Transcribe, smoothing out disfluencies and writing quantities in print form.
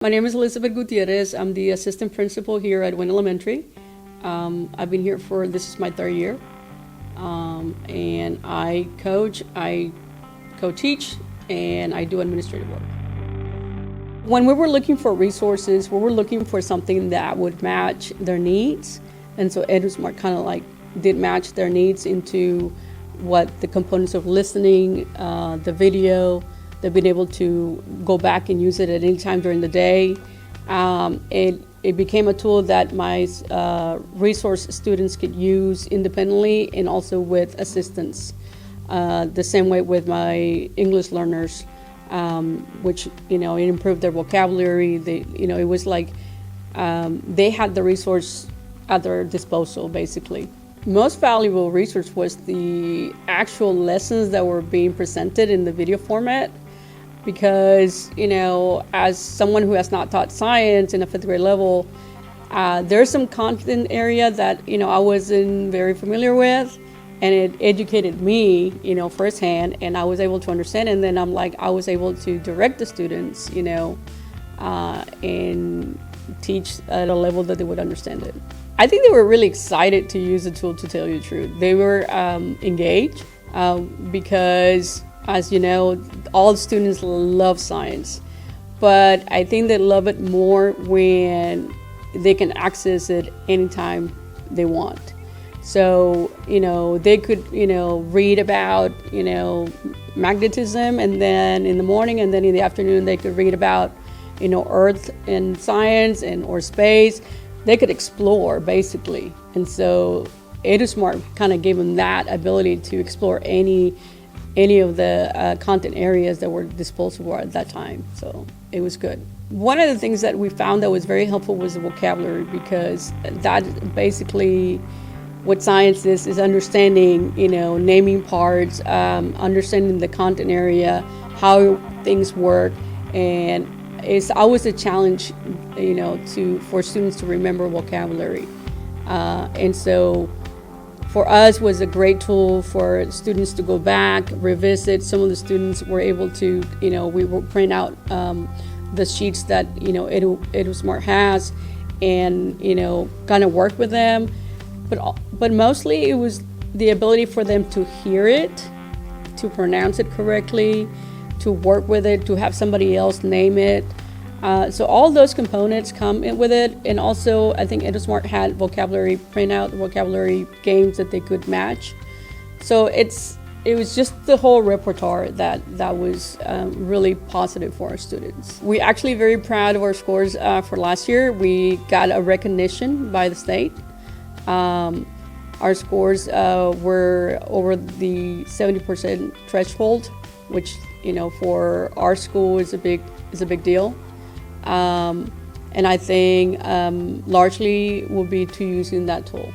My name is Elizabeth Gutierrez. I'm the assistant principal here at Wynn Elementary. I've been here this is my third year. And I co-teach, and I do administrative work. When we were looking for resources, we were looking for something that would match their needs. And so EduSmart kind of like did match their needs into what the components of listening, the video, they've been able to go back and use it at any time during the day. It became a tool that my resource students could use independently and also with assistance. The same way with my English learners, which, it improved their vocabulary. It was like they had the resource at their disposal, basically. Most valuable resource was the actual lessons that were being presented in the video format. Because, as someone who has not taught science in a fifth grade level, there's some content area that, I wasn't very familiar with, and it educated me, firsthand, and I was able to understand. And then I was able to direct the students, and teach at a level that they would understand it. I think they were really excited to use the tool, to tell you the truth. They were engaged because, as you know, all students love science, but I think they love it more when they can access it anytime they want. So, they could, read about, magnetism, and then in the morning and then in the afternoon they could read about, Earth and science or space. They could explore, basically. And so EduSmart kind of gave them that ability to explore any of the content areas that were disposable at that time. So it was good. One of the things that we found that was very helpful was the vocabulary, because that basically what science is understanding, naming parts, understanding the content area, how things work, and it's always a challenge, for students to remember vocabulary. And so for us was a great tool for students to go back, revisit. Some of the students were able to, we would print out the sheets that, EduSmart has, and, kind of work with them. But mostly it was the ability for them to hear it, to pronounce it correctly, to work with it, to have somebody else name it. So all those components come in with it. And also I think EduSmart had vocabulary printout, vocabulary games that they could match. So it was just the whole repertoire that was really positive for our students. We're actually very proud of our scores for last year. We got a recognition by the state. Our scores were over the 70% threshold, which, for our school is a big deal. And I think largely will be to using that tool.